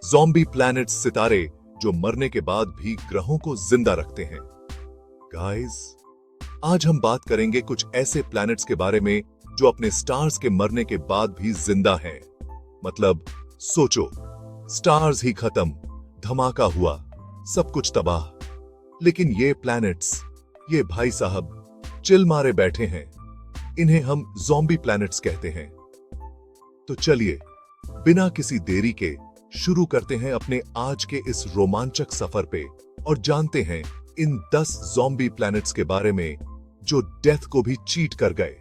Zombie planets, सितारे जो मरने के बाद भी ग्रहों को जिंदा रखते हैं। गाइस, आज हम बात करेंगे कुछ ऐसे प्लैनेट्स के बारे में जो अपने स्टार्स के मरने के बाद भी जिंदा हैं। मतलब सोचो, स्टार्स ही खत्म, धमाका हुआ, सब कुछ तबाह, लेकिन ये प्लैनेट्स, ये भाई साहब चिल मारे बैठे हैं। इन्हें हम ज़ॉम्बी प्लैनेट्स कहते हैं। तो चलिए बिना किसी देरी के शुरू करते हैं अपने आज के इस रोमांचक सफर पे और जानते हैं इन 10 ज़ॉम्बी प्लैनेट्स के बारे में जो डेथ को भी चीट कर गए।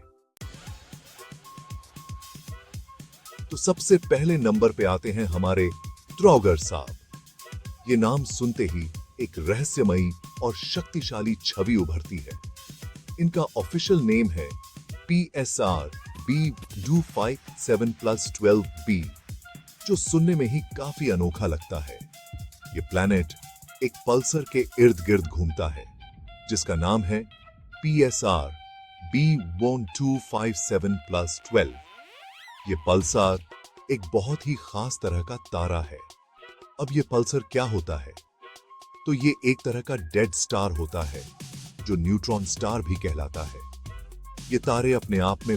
तो सबसे पहले नंबर पे आते हैं हमारे ट्रॉगर साहब। ये नाम सुनते ही एक रहस्यमयी और शक्तिशाली छवि उभरती है। इनका ऑफिशियल नेम है PSR B257+12b, जो सुनने में ही काफी अनोखा लगता है। ये प्लैनेट एक पल्सर के इर्द गिर्द घूमता है जिसका नाम है PSR B1257+12। ये पल्सर एक बहुत ही खास तरह का तारा है। अब ये पल्सर क्या होता है? तो ये एक तरह का डेड स्टार होता है जो न्यूट्रॉन स्टार भी कहलाता है। ये तारे अपने आप में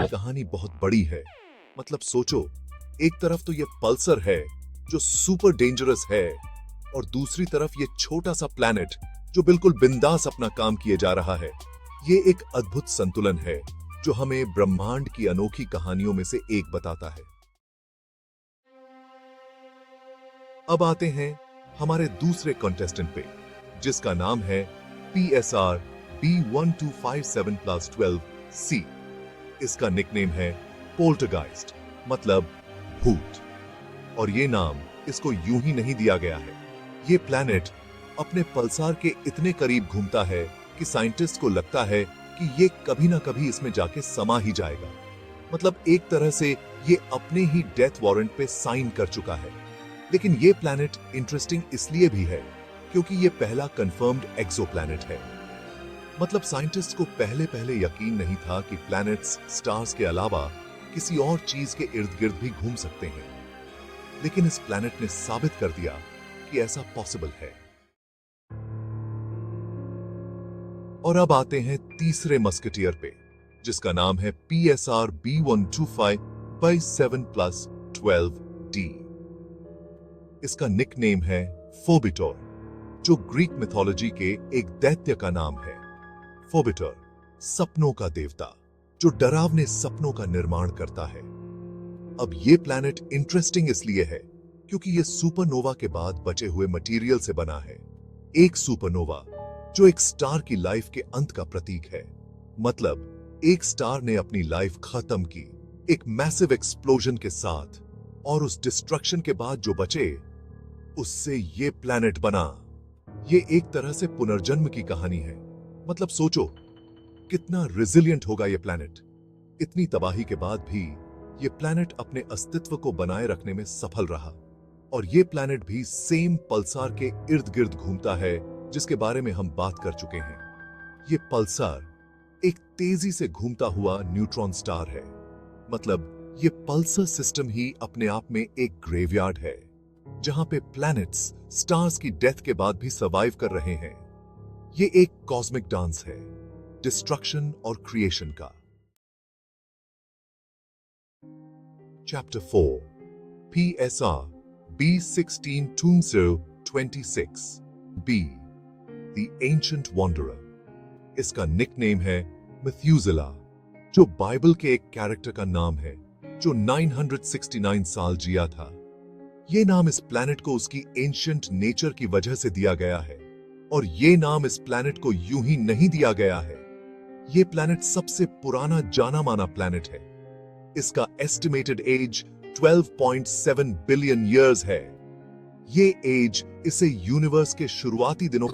कहानी बहुत बड़ी है। मतलब सोचो, एक तरफ तो ये पल्सर है जो सुपर डेंजरस है और दूसरी तरफ ये छोटा सा प्लैनेट जो बिल्कुल बिंदास अपना काम किए जा रहा है। ये एक अद्भुत संतुलन है जो हमें ब्रह्मांड की अनोखी कहानियों में से एक बताता है। अब आते हैं हमारे दूसरे कंटेस्टेंट पे जिसका नाम है PSR B1257+12c। इसका निकनेम है पोल्टरगाइस्ट, मतलब भूत। और ये नाम इसको यूं ही नहीं दिया गया है। ये प्लैनेट अपने पल्सार के इतने करीब घूमता है कि साइंटिस्ट को लगता है कि ये कभी ना कभी इसमें जाके समा ही जाएगा। मतलब एक तरह से ये अपने ही डेथ वारंट पे साइन कर चुका है। लेकिन ये प्लैनेट इंटरेस्टिंग इसलिए भी है क्योंकि ये पहला कंफर्म्ड एक्सोप्लैनेट है। मतलब साइंटिस्ट को पहले यकीन नहीं था कि प्लैनेट्स स्टार्स के अलावा किसी और चीज के इर्द गिर्द भी घूम सकते हैं, लेकिन इस प्लैनेट ने साबित कर दिया कि ऐसा पॉसिबल है। और अब आते हैं तीसरे मस्केटियर पे जिसका नाम है PSR B125/7+12d। इसका निकनेम है फोबिटर, जो ग्रीक मिथोलॉजी के एक दैत्य का नाम है। फोबिटर सपनों का देवता जो डरावने सपनों का निर्माण करता है। अब ये प्लैनेट इंटरेस्टिंग इसलिए है क्योंकि ये सुपरनोवा के बाद बचे हुए मटेरियल से बना है। एक सुपरनोवा जो एक स्टार की लाइफ के अंत का प्रतीक है। मतलब एक स्टार ने अपनी लाइफ खत्म की एक मैसिव एक्सप्लोजन के साथ, और उस डिस्ट्रक्शन के बाद जो बचे उससे ये प्लैनेट बना। ये एक तरह से पुनर्जन्म की कहानी है। मतलब सोचो कितना रिजिलियंट होगा ये प्लैनेट। इतनी तबाही के बाद भी ये प्लैनेट अपने अस्तित्व को बनाए रखने में सफल रहा। और ये प्लैनेट भी सेम पल्सार के इर्द गिर्द घूमता है जिसके बारे में हम बात कर चुके हैं। ये पल्सार एक तेजी से घूमता हुआ न्यूट्रॉन स्टार है। मतलब ये पल्सर सिस्टम ही अपने आप में एक ग्रेवयार्ड है जहां पे प्लैनेट्स स्टार्स की डेथ के बाद भी सर्वाइव कर रहे हैं। ये एक कॉस्मिक डांस है डिस्ट्रक्शन और क्रिएशन का। Chapter 4 PSR B162026b The Ancient Wanderer। इसका निकनेम है मेथ्यूसेला, जो बाइबल के एक कैरेक्टर का नाम है जो 969 साल जिया था। ये नाम इस प्लैनेट को उसकी एंशिएंट नेचर की वजह से दिया गया है। और ये नाम इस प्लैनेट को यूं ही नहीं दिया गया है। ये प्लैनेट सबसे पुराना जाना माना प्लैनेट है। इसका एस्टिमेटेड एज 12.7 बिलियन ईयर्स है। ये एज इसे यूनिवर्स के शुरुआती दिनों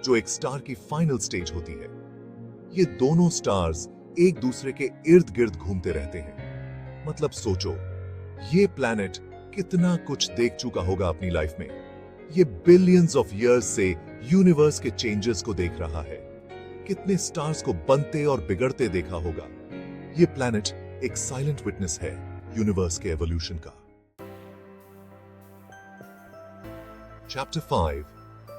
जो एक स्टार की फाइनल स्टेज होती है। ये दोनों स्टार्स एक दूसरे के इर्द गिर्द घूमते रहते हैं। मतलब सोचो, ये प्लैनेट कितना कुछ देख चुका होगा अपनी लाइफ में। ये बिलियंस ऑफ इयर्स से यूनिवर्स के चेंजेस को देख रहा है, कितने स्टार्स को बनते और बिगड़ते देखा होगा। ये प्लैनेट एक साइलेंट विटनेस है यूनिवर्स के एवोल्यूशन का। Chapter 5,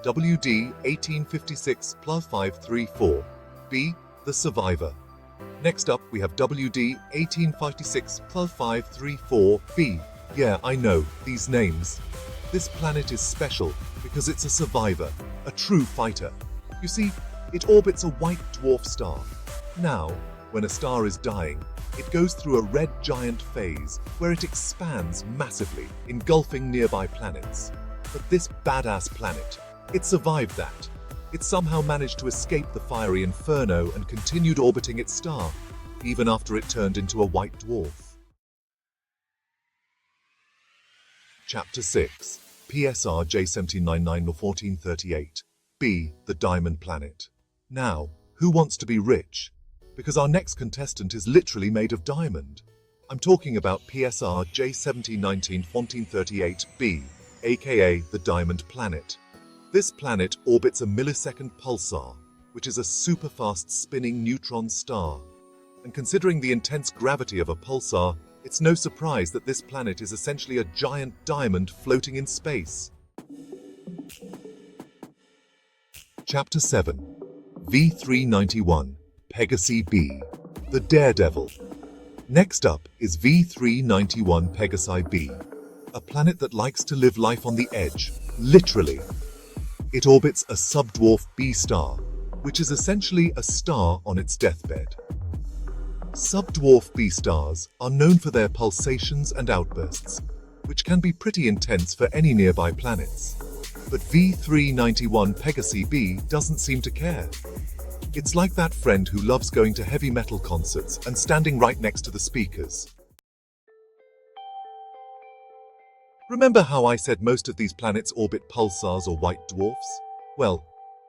WD 1856+534, B, The Survivor. Next up, we have WD 1856+534, B. Yeah, I know, these names. This planet is special because it's a survivor, a true fighter. You see, it orbits a white dwarf star. Now, when a star is dying, it goes through a red giant phase where it expands massively, engulfing nearby planets. But this badass planet, it survived that. It somehow managed to escape the fiery inferno and continued orbiting its star, even after it turned into a white dwarf. Chapter 6, PSR J79911438, B, The Diamond Planet. Now, who wants to be rich? Because our next contestant is literally made of diamond. I'm talking about PSR J70191438b, aka the Diamond Planet. This planet orbits a millisecond pulsar, which is a super-fast spinning neutron star. And considering the intense gravity of a pulsar, it's no surprise that this planet is essentially a giant diamond floating in space. Chapter 7, V391, Pegasi B, the Daredevil. Next up is V391 Pegasi B, a planet that likes to live life on the edge, literally. It orbits a subdwarf B star, which is essentially a star on its deathbed. Subdwarf B stars are known for their pulsations and outbursts, which can be pretty intense for any nearby planets. But V391 Pegasi B doesn't seem to care. It's like that friend who loves going to heavy metal concerts and standing right next to the speakers. Remember how I said most of these planets orbit pulsars or white dwarfs? Well,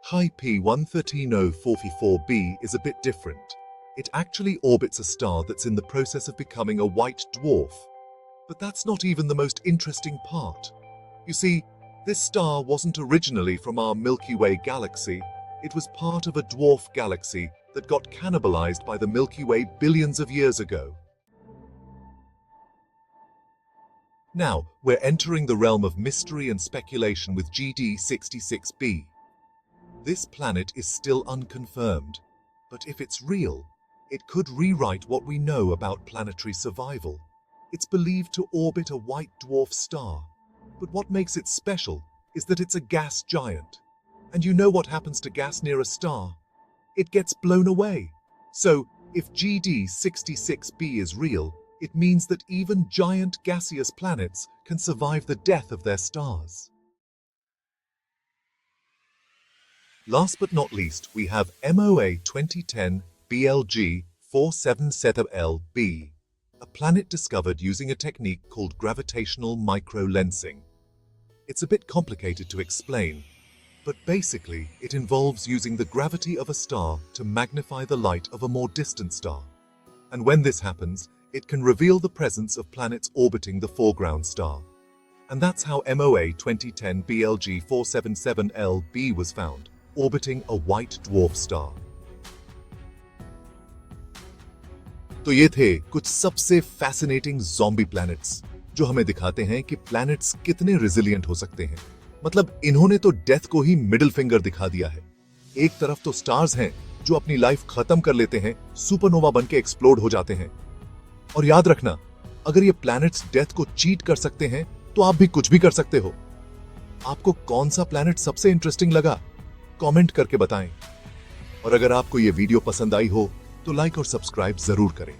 Hi P113044b is a bit different. It actually orbits a star that's in the process of becoming a white dwarf. But that's not even the most interesting part. You see, this star wasn't originally from our Milky Way galaxy. It was part of a dwarf galaxy that got cannibalized by the Milky Way billions of years ago. Now, we're entering the realm of mystery and speculation with GD66b. This planet is still unconfirmed, but if it's real, it could rewrite what we know about planetary survival. It's believed to orbit a white dwarf star, but what makes it special is that it's a gas giant. And you know what happens to gas near a star? It gets blown away. So, if GD66b is real, it means that even giant gaseous planets can survive the death of their stars. Last but not least, we have MOA 2010 BLG 4777LB, a planet discovered using a technique called gravitational microlensing. It's a bit complicated to explain, but basically it involves using the gravity of a star to magnify the light of a more distant star. And when this happens, it can reveal the presence of planets orbiting the foreground star. And that's how MOA 2010 BLG 477LB was found, orbiting a white dwarf star. तो ये थे कुछ सबसे fascinating zombie planets जो हमें दिखाते हैं कि प्लैनेट्स कितने रिजिलियंट हो सकते हैं। मतलब इन्होंने तो डेथ को ही मिडिल फिंगर दिखा दिया है। एक तरफ तो स्टार्स हैं जो अपनी लाइफ खत्म कर लेते हैं, सुपरनोवा बन के एक्सप्लोड हो जाते हैं। और याद रखना, अगर ये प्लैनेट्स डेथ को चीट कर सकते हैं तो आप भी कुछ भी कर सकते हो। आपको कौन सा प्लैनेट सबसे इंटरेस्टिंग लगा कमेंट करके बताएं। और अगर आपको यह वीडियो पसंद आई हो तो लाइक और सब्सक्राइब जरूर करें।